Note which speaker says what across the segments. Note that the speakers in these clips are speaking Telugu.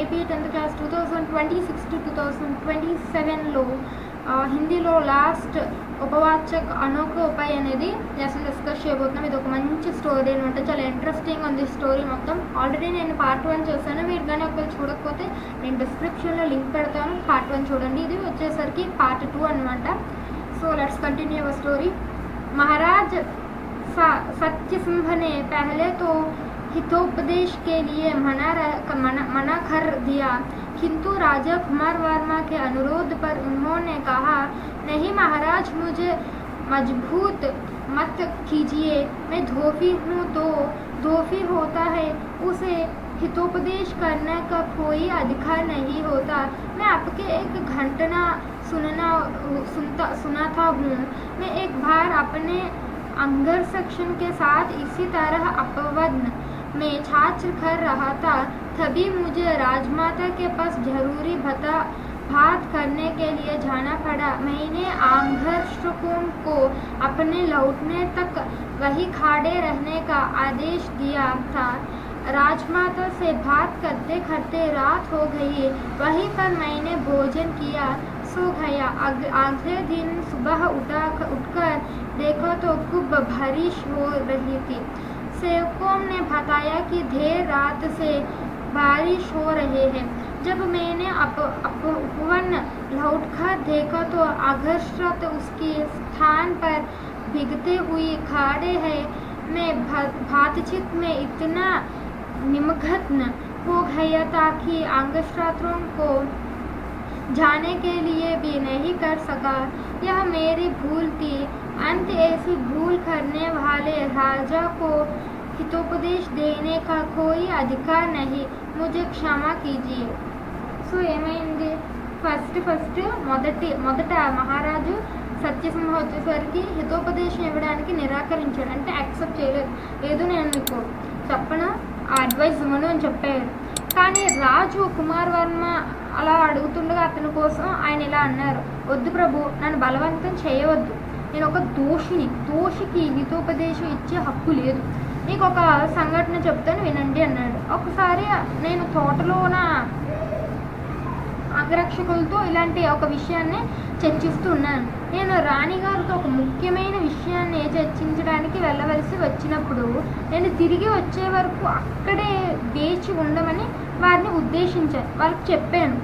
Speaker 1: ఏపీ 10th క్లాస్ 2026 to 2027లో హిందీలో లాస్ట్ ఉపవాచక్ అనోఖ ఉపాయ్ అనేది అసలు డిస్కస్ చేయబోతున్నాం. ఇది ఒక మంచి స్టోరీ అనమాట. చాలా ఇంట్రెస్టింగ్ ఉంది స్టోరీ మొత్తం. ఆల్రెడీ నేను పార్ట్ 1 చూసాను. మీరు కానీ ఒకవేళ చూడకపోతే నేను డిస్క్రిప్షన్లో లింక్ పెడతాను, పార్ట్ 1 చూడండి. ఇది వచ్చేసరికి పార్ట్ 2 అనమాట. So let's continue our story. महाराज सत्य सिंह ने पहले तो हितोपदेश के लिए मना कर दिया, किंतु राजा कुमार वर्मा के अनुरोध पर उन्होंने कहा, नहीं महाराज, मुझे मजबूत मत कीजिए। मैं धोबी हूँ तो धोबी होता है, उसे हितोपदेश करने का कोई अधिकार नहीं होता। मैं आपके एक घटना सुनाता हूँ। मैं एक बार अपने अंगर सेक्शन के साथ इसी तरह अपवन में छात्र कर रहा था। तभी मुझे राजमाता के पास जरूरी बात करने के लिए जाना पड़ा। मैंने आंगरक्षकों को अपने लौटने तक वही खड़े रहने का आदेश दिया था। राजमाता से बात करते करते रात हो गई। वहीं पर मैंने भोजन किया, सो गया। अगले दिन सुबह उठकर देखो तो खूब बारिश हो रही थी। सेवकों ने बताया कि देर रात से बारिश हो रही है। जब मैंने उपवन लौटकर देखा तो आकर्षक उसके स्थान पर भीगते हुए खड़े हैं। मैं बातचीत में इतना निमग्न हो गया था कि अंगछात्रों को जाने के लिए भी नहीं कर सका। यह मेरी भूल थी। अंत ऐसी भूल करने वाले राजा को हितोपदेश देने का कोई अधिकार नहीं। मुझे क्षमा कीजिए। సో ఏమైంది, ఫస్ట్ మొదట మహారాజు సత్యసింహ వచ్చేసరికి హితోపదేశం ఇవ్వడానికి నిరాకరించాడు. అంటే యాక్సెప్ట్ చేయలేదు. లేదు నేను నీకు చెప్పను, ఆ అడ్వైస్ ఇవ్వను అని చెప్పారు. కానీ రాజు కుమార్ వర్మ అలా అడుగుతుండగా అతని కోసం ఆయన ఇలా అన్నారు, వద్దు ప్రభు, నన్ను బలవంతం చేయవద్దు. నేను ఒక దోషికి హితోపదేశం ఇచ్చే హక్కు లేదు. నీకు ఒక సంఘటన చెప్తాను వినండి అన్నాడు. ఒకసారి నేను తోటలోన అంగరక్షకులతో ఇలాంటి ఒక విషయాన్ని చర్చిస్తున్నాను. నేను రాణిగారితో ఒక ముఖ్యమైన విషయాన్ని చర్చించడానికి వెళ్ళవలసి వచ్చినప్పుడు నేను తిరిగి వచ్చే వరకు అక్కడే వేచి ఉండమని వారిని ఉద్దేశించాను. వాళ్ళకి చెప్పాను.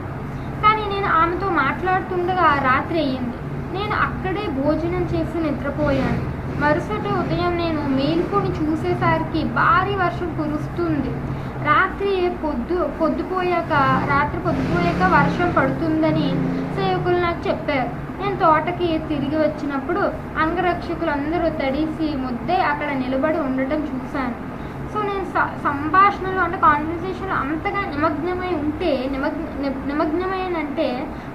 Speaker 1: కానీ నేను ఆమెతో మాట్లాడుతుండగా రాత్రి అయ్యింది. నేను అక్కడే భోజనం చేసి నిద్రపోయాను. మరుసటి ఉదయం నేను మేల్కొని చూసేసరికి భారీ వర్షం కురుస్తుంది. రాత్రి పొద్దుపోయాక వర్షం పడుతుందని సేవకులు నాకు చెప్పారు. నేను తోటకి తిరిగి వచ్చినప్పుడు అంగరక్షకులందరూ తడిసి ముద్దే అక్కడ నిలబడి ఉండటం చూశాను. సో నేను సంభాషణలో అంటే కాన్వర్సేషన్లో అంతగా నిమగ్నమైనంటే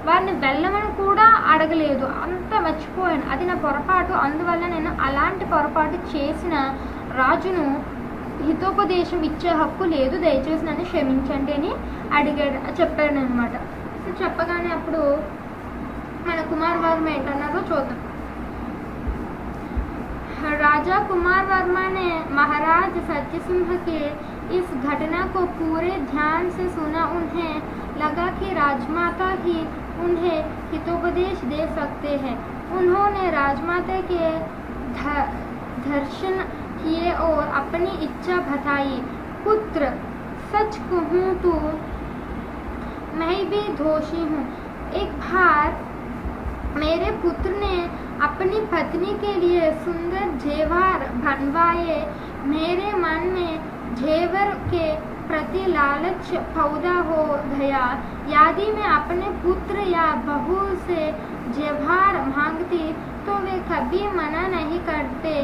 Speaker 1: వారిని వెళ్ళమని కూడా అడగలేదు. అంత మర్చిపోయాను. అది నా పొరపాటు. అందువల్ల నేను అలాంటి పొరపాటు చేసిన రాజును హితోపదేశం ఇచ్చే హక్కు లేదు, దయచేసి నన్ను క్షమించండి అని చెప్పాను అనమాట. సో చెప్పగానే అప్పుడు మన కుమార్ వర్మ ఏంటన్నారో చూద్దాం. राजा कुमार वर्मा ने महाराज सत्यसिंह के इस घटना को पूरे ध्यान से सुना। उन्हें लगा कि राजमाता ही उन्हें हितोपदेश दे सकते हैं। उन्होंने राजमाता के दर्शन किए और अपनी इच्छा बताई। पुत्र, सच कहूँ तो मैं भी दोषी हूँ। एक बार मेरे पुत्र ने अपनी पत्नी के लिए सुंदर जेवर बनवाए। मेरे मन में जेवर के प्रति लालच पैदा हो गया। यदि मैं अपने पुत्र या बहू से जेवर मांगती तो वे कभी मना नहीं करते।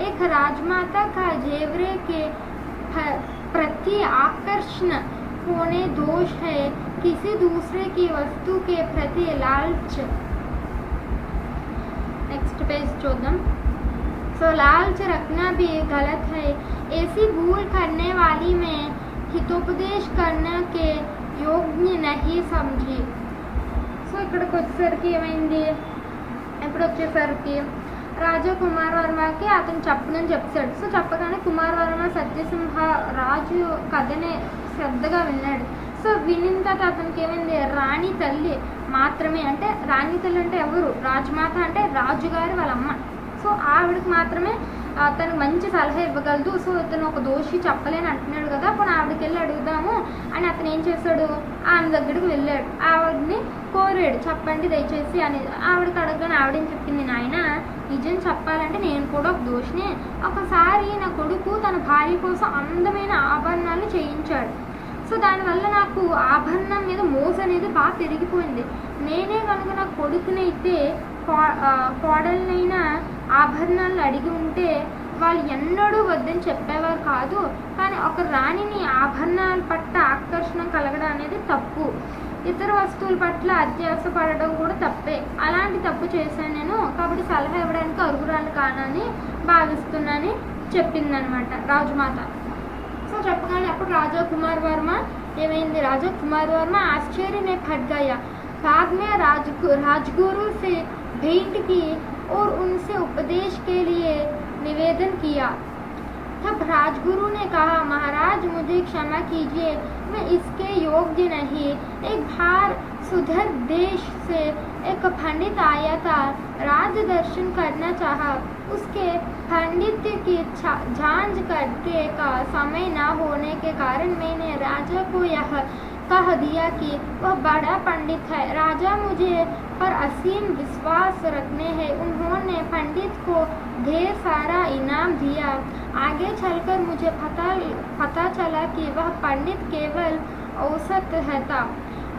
Speaker 1: एक राजमाता का जेवरे के प्रति आकर्षण होने दोष है, किसी दूसरे की वस्तु के प्रति लालच। नेक्स्ट पेज चौदह। सो लालच रखना भी गलत है। ऐसी भूल करने वाली में हितोपदेश करने के योग्य नहीं समझी। సో ఇక్కడికి వచ్చేసరికి ఏమైంది, ఇప్పుడు వచ్చేసరికి రాజా కుమార్ వర్మకి అతను చెప్పనని చెప్పాడు. సో చెప్పగానే కుమార్ వర్మ సత్యసింహ రాజు కథని శ్రద్ధగా విన్నాడు. సో వినిన తర్వాత అతనికి ఏమైంది, రాణి తల్లి మాత్రమే, అంటే రాణి తల్లి అంటే ఎవరు, రాజమాత అంటే రాజుగారి వాళ్ళ అమ్మ. సో ఆవిడకి మాత్రమే తనకు మంచి సలహా ఇవ్వగలదు. సో ఇతను ఒక దోషి చెప్పలేని అంటున్నాడు కదా, అప్పుడు ఆవిడకి వెళ్ళి అడుగుదాము అని అతను ఏం చేశాడు, ఆమె దగ్గరికి వెళ్ళాడు, ఆవిడని కోరాడు, చెప్పండి దయచేసి అని. ఆవిడకి అడగగానే ఆవిడేం చెప్పింది, నాయన నిజం చెప్పాలంటే నేను కూడా ఒక దోషినే. ఒకసారి నా కొడుకు తన భార్య కోసం అందమైన ఆభరణాలు చేయించాడు. సో దానివల్ల నాకు ఆభరణం మీద మోజు అనేది బాగా పెరిగిపోయింది. నేనే కనుక నా కొడుకునైతే కోడలనైనా ఆభరణాలు అడిగి ఉంటే వాళ్ళు ఎన్నడూ వద్దని చెప్పేవారు కాదు. కానీ ఒక రాణిని ఆభరణాల పట్ల ఆకర్షణ కలగడం అనేది తప్పు. ఇతర వస్తువుల పట్ల అత్యాస పడడం కూడా తప్పే. అలాంటి తప్పు చేశాను నేను, కాబట్టి సలహా ఇవ్వడానికి అర్హురాలు కానని భావిస్తున్నానని చెప్పిందనమాట రాజమాత. సో చెప్పగానే అప్పుడు राजा कुमार वर्मा ఏమైంది, राजा कुमार वर्मा आश्चर्य में फट गया। बाद में राजगुरु से भेंट की और उनसे उपदेश के लिए निवेदन किया। तब राजगुरु ने कहा, महाराज मुझे क्षमा कीजिए, मैं इसके योग्य नहीं। एक बार सुधर देश से एक पंडित आया था, राज दर्शन करना चाहा। उसके पंडित की जांच करके का समय न होने के कारण मैंने राजा को यह कह दिया कि वह बड़ा पंडित है। राजा मुझे पर असीम विश्वास रखने हैं। उन्होंने पंडित को ढेर सारा इनाम दिया। आगे चलकर मुझे पता चला कि वह पंडित केवल औसत था।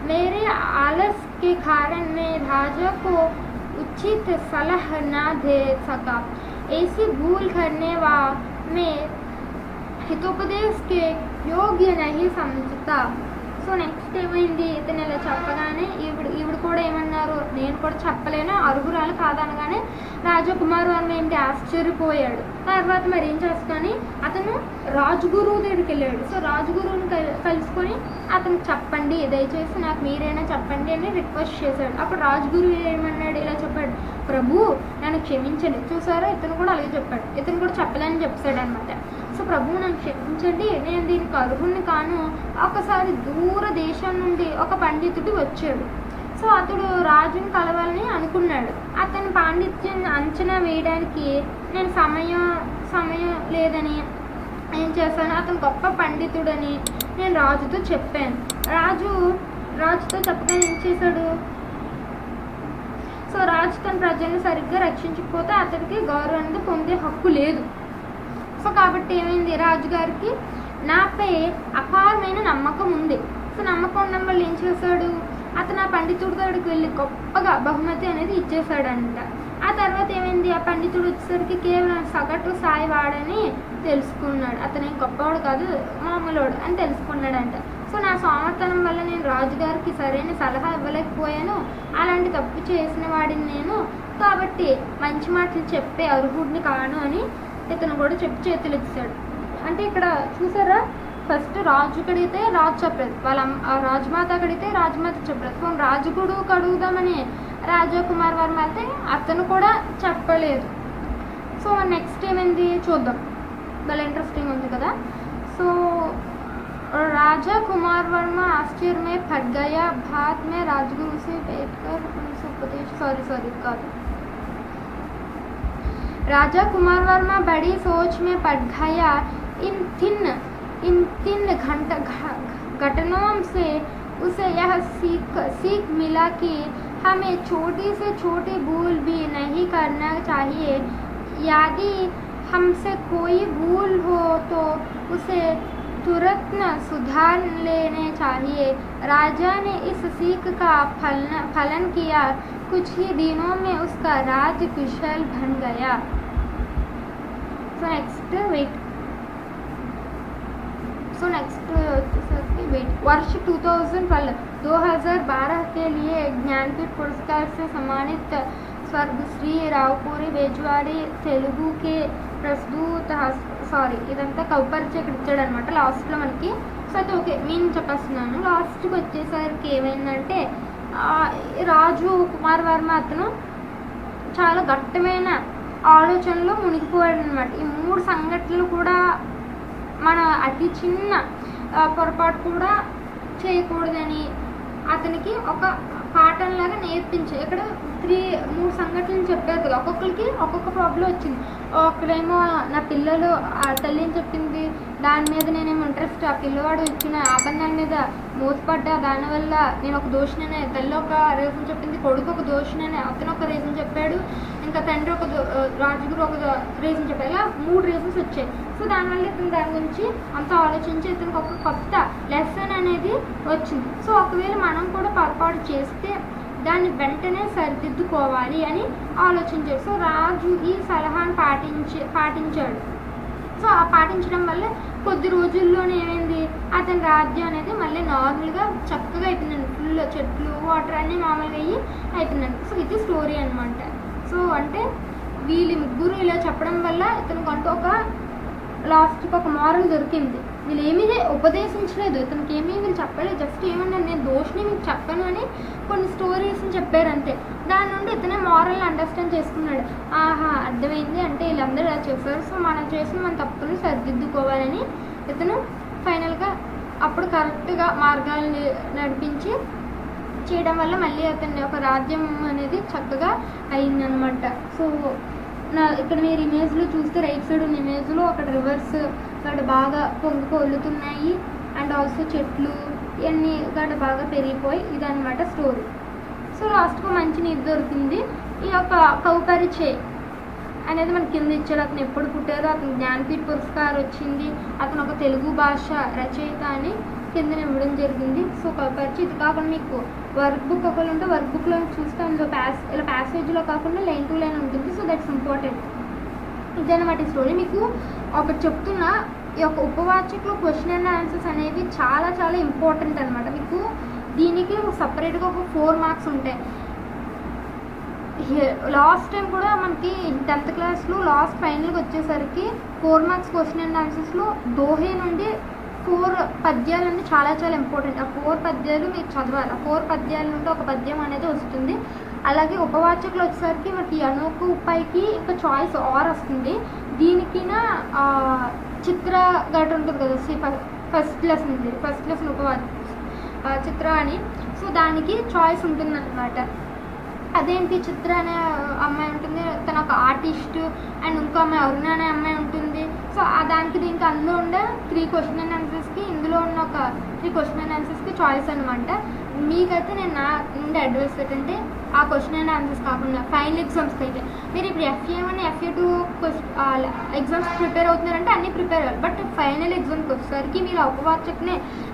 Speaker 1: मेरे आलस के कारण मैं राजा को उचित सलाह न दे सका। ऐसी भूल करने वाला मैं हितोपदेश के योग्य नहीं समझता। సో నెక్స్ట్ ఏమైంది, ఇతను ఇలా చెప్పగానే ఈవిడ కూడా ఏమన్నారు, నేను కూడా చెప్పలేను, అర్హురాలు కాదనగానే రాజకుమార్ వర్మ ఏంటి ఆశ్చర్యపోయాడు. తర్వాత మరి ఏం చేసుకొని అతను రాజగురువు దగ్గరికి వెళ్ళాడు. సో రాజగురువుని కలుసుకొని అతనికి చెప్పండి, దయచేసి నాకు మీరైనా చెప్పండి అని రిక్వెస్ట్ చేశాడు. అప్పుడు రాజగురువు ఏమన్నాడు, ఇలా చెప్పాడు, ప్రభు నన్ను క్షమించండి. చూసారా, ఇతను కూడా అలాగే చెప్పాడు, ఇతను కూడా చెప్పలేని చెప్పాడు అనమాట. సో ప్రభు నన్ను క్షమించండి, నేను దీనికి అర్హుణ్ణి కాను. ఒకసారి దూర దేశం నుండి ఒక పండితుడు వచ్చాడు. సో అతడు రాజుని కలవాలని అనుకున్నాడు. అతని పాండిత్యం అంచనా వేయడానికి నేను సమయం లేదని ఏం చేశాను, అతను గొప్ప పండితుడని నేను రాజుతో చెప్పాను. రాజుతో చెప్పగానే ఏం చేశాడు, సో రాజు తన ప్రజలను సరిగ్గా రక్షించకపోతే అతడికి గౌరవాన్ని పొందే హక్కు లేదు. సో కాబట్టి ఏమైంది, రాజుగారికి నాపై అపారమైన నమ్మకం ఉంది. సో నమ్మకం ఉండడం వల్ల ఏం చేశాడు, అతను ఆ పండితుడి దగ్గరికి వెళ్ళి గొప్పగా బహుమతి అనేది ఇచ్చేసాడంట. ఆ తర్వాత ఏమైంది, ఆ పండితుడు వచ్చేసరికి కేవలం సగటు స్థాయి వాడని తెలుసుకున్నాడు. అతను ఏం గొప్పవాడు కాదు, మామూలుడు అని తెలుసుకున్నాడంట. సో నా సోమర్తనం వల్ల నేను రాజుగారికి సరైన సలహా ఇవ్వలేకపోయాను, అలాంటి తప్పు చేసిన వాడిని నేను, కాబట్టి మంచి మాటలు చెప్పే అర్హుడిని కాను అని ఇతను కూడా చెప్పి చేతులు ఇచ్చాడు. అంటే ఇక్కడ చూసారా, ఫస్ట్ రాజు కడిగితే రాజు చెప్పలేదు, వాళ్ళ రాజమాత కడిగితే రాజమాత చెప్పలేదు. సో రాజుగుడు కడుగుదామని రాజా కుమార్ వర్మ అయితే అతను కూడా చెప్పలేదు. సో నెక్స్ట్ ఏమైంది చూద్దాం, చాలా ఇంట్రెస్టింగ్ ఉంది కదా. సో राजा कुमार वर्मा आश्चर्य में फट गया। बाद में राजगुरु से बैठकर उनसे उपदेश राजा कुमार वर्मा बड़ी सोच में पड़ गया। इन तीन घटनाओं से उसे यह सीख मिला कि हमें छोटी से छोटी भूल भी नहीं करना चाहिए। यदि हमसे कोई भूल हो तो उसे तुरंत सुधार लेने चाहिए। राजा ने इस सीख का फलन किया। कुछ ही दिनों में उसका राज कुशल बन गया। So next wait. वर्ष 2012 के लिए ज्ञानपीठ पुरस्कार से सम्मानित स्वर्गश्री रावपूरी बेजवाड़ी तेलुगु के प्रस्तुत ఇదంతా కౌపరిచి ఇక్కడ ఇచ్చాడనమాట లాస్ట్లో మనకి. సో అయితే ఓకే నేను చెప్పేస్తున్నాను. లాస్ట్కి వచ్చేసరికి ఏమైందంటే రాజు కుమార్ వర్మ అతను చాలా ఘట్టమైన ఆలోచనలో మునిగిపోయాడు అనమాట. ఈ 3 సంఘటనలు కూడా మన అతి చిన్న పొరపాటు కూడా చేయకూడదని అతనికి ఒక పాఠంలాగా నేర్పించి ఇక్కడ 3 సంఘటనలు చెప్పారు కదా, ఒక్కొక్కరికి ఒక్కొక్క ప్రాబ్లం వచ్చింది. ఒకడేమో నా పిల్లలు ఆ తల్లి ఏం చెప్పింది దాని మీద నేనేమో ఇంట్రెస్ట్, ఆ పిల్లవాడు ఇచ్చిన ఆబంధాల మీద మోసపడ్డా దానివల్ల నేను ఒక దోషిననే, తల్లి ఒక రీజన్ చెప్పింది, కొడుకు ఒక దోషిననే అతను ఒక రీజన్ చెప్పాడు, ఇంకా తండ్రి ఒక రాజుగురు ఒక రీజన్ చెప్పాడు. ఇలా 3 రీజన్స్ వచ్చాయి. సో దానివల్ల ఇతను దాని గురించి అంతా ఆలోచించి ఇతనికి ఒక కొత్త లెసన్ అనేది వచ్చింది. సో ఒకవేళ మనం కూడా పొరపాటు చేస్తే దాన్ని వెంటనే సరిదిద్దుకోవాలి అని ఆలోచించాడు. సో రాజు ఈ సలహాను పాటించాడు. సో ఆ పాటించడం వల్ల కొద్ది రోజుల్లోనే ఏమైంది, అతని రాజ్యం అనేది మళ్ళీ నార్మల్గా చక్కగా అయిపోయిందండి. ఫుల్ చెట్లు వాటర్ అన్నీ మామూలుగా అయిపోయిందండి. సో ఇది స్టోరీ అనమాట. సో అంటే వీళ్ళు ముగ్గురు ఇలా చెప్పడం వల్ల ఇతనికి అంటూ ఒక లాస్ట్కి ఒక మారల్ దొరికింది. వీళ్ళు ఏమీ ఉపదేశించలేదు, ఇతనికి ఏమీ వీళ్ళు చెప్పలేదు, జస్ట్ ఏమన్నారు నేను దోషిని మీకు చెప్పను అని కొన్ని స్టోరీస్ని చెప్పారు అంతే. దాని నుండి ఇతనే మారల్ అండర్స్టాండ్ చేసుకున్నాడు. ఆహా అర్థమైంది, అంటే వీళ్ళందరూ ఇలా చేస్తారు, సో మనం చేసిన మన తప్పులు సరిదిద్దుకోవాలని ఇతను ఫైనల్గా అప్పుడు కరెక్ట్గా మార్గాల్ని నడిపించి చేయడం వల్ల మళ్ళీ అతని ఒక రాజ్యం అనేది చక్కగా అయిందనమాట. సో ఇక్కడ మీరు ఇమేజ్లో చూస్తే రైట్ సైడ్ ఉన్న ఇమేజ్లో అక్కడ రివర్స్ అక్కడ బాగా పొంగుకొల్లుతున్నాయి అండ్ ఆల్సో చెట్లు ఇవన్నీ గడ బాగా పెరిగిపోయి ఇదనమాట స్టోరీ. సో లాస్ట్కు మంచి నీతి దొరికింది. ఈ యొక్క కౌపరిచే అనేది మన కింద ఇచ్చాడు. అతను ఎప్పుడు పుట్టారో, అతను జ్ఞానపీఠ పురస్కారం వచ్చింది, అతను ఒక తెలుగు భాష రచయిత అని కింద ఇవ్వడం జరిగింది. సో కౌపరిచే. ఇది కాకుండా మీకు వర్క్ బుక్ ఒకళ్ళు ఉంటే వర్క్ బుక్లో చూస్తే అందులో ఇలా ప్యాసేజ్లో కాకుండా లైన్ టు లైన్ ఉంటుంది. So that's important. ఇదన్నమాట ఈ స్టోరీ. మీకు ఒకటి చెప్తున్నా, ఈ యొక్క ఉపవాచకులు క్వశ్చన్ అండ్ ఆన్సర్స్ అనేవి చాలా చాలా ఇంపార్టెంట్ అనమాట. మీకు దీనికి సపరేట్గా ఒక 4 మార్క్స్ ఉంటాయి. లాస్ట్ టైం కూడా మనకి 10th క్లాస్లో లాస్ట్ ఫైనల్కి వచ్చేసరికి 4 మార్క్స్ క్వశ్చన్ అండ్ ఆన్సర్స్లో దోహే నుండి 4 పద్యాలు అంటే చాలా చాలా ఇంపార్టెంట్. ఆ 4 పద్యాలు మీరు చదవాలి. ఆ 4 పద్యాల నుండి ఒక పద్యం అనేది వస్తుంది. అలాగే ఉపవాచకులు వచ్చేసరికి మనకి అనోకు పైకి ఇంకా చాయిస్ ఆర్ వస్తుంది. దీనికి చిత్ర గట ఉంటుంది కదా, ఫస్ట్ లెసన్ ఉపవాచ చిత్ర అని. సో దానికి చాయిస్ ఉంటుంది అనమాట. అదేంటి చిత్ర అనే అమ్మాయి ఉంటుంది, తన ఒక ఆర్టిస్ట్, అండ్ ఇంకో అమ్మాయి అరుణ అనే అమ్మాయి ఉంటుంది. సో దానికి దీనికి అందులో ఉండే 3 క్వశ్చన్ అండ్ ఆన్సర్స్కి ఇందులో ఉన్న ఒక 3 క్వశ్చన్ అండ్ ఆన్సర్స్కి చాయిస్ అనమాట. మీకైతే నేను నా నుండి అడ్వైస్ ఏంటంటే ఆ క్వశ్చన్ అండ్ ఆన్సర్స్ కాకుండా ఫైనల్ ఎగ్జామ్స్కి అయితే మీరు ఇప్పుడు FA1 FA2 ఎగ్జామ్స్ ప్రిపేర్ అవుతున్నారంటే అన్నీ ప్రిపేర్ అవ్వాలి. బట్ ఫైనల్ ఎగ్జామ్కి వచ్చేసరికి మీరు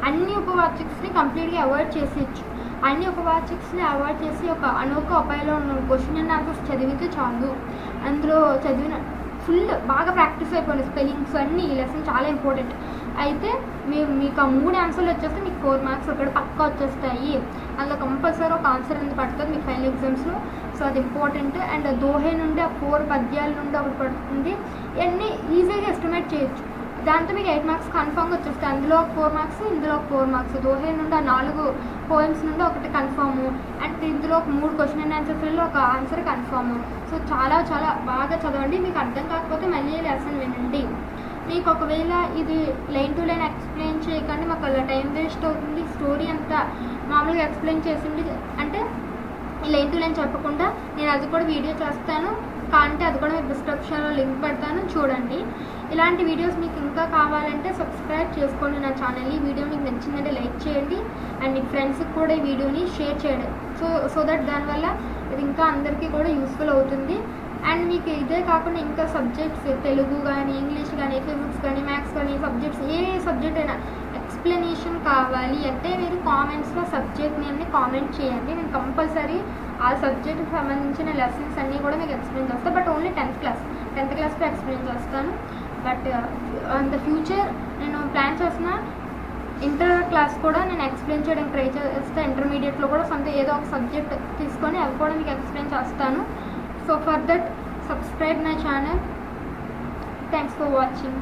Speaker 1: అన్ని ఉపవాచక్స్ని కంప్లీట్గా అవాయిడ్ చేసేయచ్చు. అన్ని ఉపవాచక్స్ని అవాయిడ్ చేసి ఒక అనోక ఉపాయంలో ఉన్న క్వశ్చన్ అండ్ ఆన్సర్స్ చదివితే చాలు. అందులో చదివిన ఫుల్ బాగా ప్రాక్టీస్ అయిపోయింది. స్పెల్లింగ్స్ అన్నీ ఈ లెసన్ చాలా ఇంపార్టెంట్. అయితే మీకు ఆ 3 ఆన్సర్లు వచ్చేస్తే మీకు 4 మార్క్స్ అక్కడ పక్కా వచ్చేస్తాయి. అందులో కంపల్సరీ ఒక ఆన్సర్ అనేది పడుతుంది మీకు ఫైనల్ ఎగ్జామ్స్లో. సో అది ఇంపార్టెంట్. అండ్ దోహే నుండి ఆ 4 పద్యాల నుండి ఒకటి పడుతుంది. ఇవన్నీ ఈజీగా ఎస్టిమేట్ చేయొచ్చు. దాంతో మీకు 8 మార్క్స్ కన్ఫామ్గా వచ్చేస్తాయి. అందులో 4 మార్క్స్, ఇందులో 4 మార్క్స్. దోహే నుండి ఆ 4 పోయిమ్స్ నుండి ఒకటి కన్ఫాము, అండ్ ఇందులో ఒక 3 క్వశ్చన్ అండ్ ఆన్సర్స్లో ఒక ఆన్సర్ కన్ఫాము. సో చాలా చాలా బాగా చదవండి. మీకు అర్థం కాకపోతే మళ్ళీ లెసన్ వినండి. మీకు ఒకవేళ ఇది లైన్ టు లైన్ ఎక్స్ప్లెయిన్ చేయకండి, మాకు అలా టైం వేస్ట్ అవుతుంది. స్టోరీ అంతా మామూలుగా ఎక్స్ప్లెయిన్ చేసింది అంటే లైన్ టు లైన్ చెప్పకుండా నేను అది కూడా వీడియో చేస్తాను. కాంటే అది కూడా మీకు డిస్క్రిప్షన్లో లింక్ పెడతాను, చూడండి. ఇలాంటి వీడియోస్ మీకు ఇంకా కావాలంటే సబ్స్క్రైబ్ చేసుకోండి నా ఛానల్ని. ఈ వీడియో మీకు నచ్చిందంటే లైక్ చేయండి, అండ్ మీ ఫ్రెండ్స్కి కూడా ఈ వీడియోని షేర్ చేయండి. సో దట్ దానివల్ల ఇది ఇంకా అందరికీ కూడా యూస్ఫుల్ అవుతుంది. అండ్ మీకు ఇదే కాకుండా ఇంకా సబ్జెక్ట్స్ తెలుగు కానీ, ఇంగ్లీష్ కానీ, ఫిజిక్స్ కానీ, మ్యాథ్స్ కానీ సబ్జెక్ట్స్ ఏ సబ్జెక్ట్ అయినా ఎక్స్ప్లెనేషన్ కావాలి అంటే మీరు కామెంట్స్లో సబ్జెక్ట్ నేమ్ని కామెంట్ చేయండి. నేను కంపల్సరీ ఆ సబ్జెక్ట్కి సంబంధించిన లెసన్స్ అన్నీ కూడా మీకు ఎక్స్ప్లెయిన్ చేస్తాను. బట్ ఓన్లీ 10th క్లాస్లో ఎక్స్ప్లెయిన్ చేస్తాను. బట్ ఇన్ ద ఫ్యూచర్ నేను ప్లాన్ చేసిన ఇంటర్ క్లాస్ కూడా నేను ఎక్స్ప్లెయిన్ చేయడానికి ట్రై చేస్తాను. ఇంటర్మీడియట్లో కూడా ఏదో ఒక సబ్జెక్ట్ తీసుకొని అవి కూడా మీకు ఎక్స్ప్లెయిన్ చేస్తాను. So for that, subscribe my channel. Thanks for watching.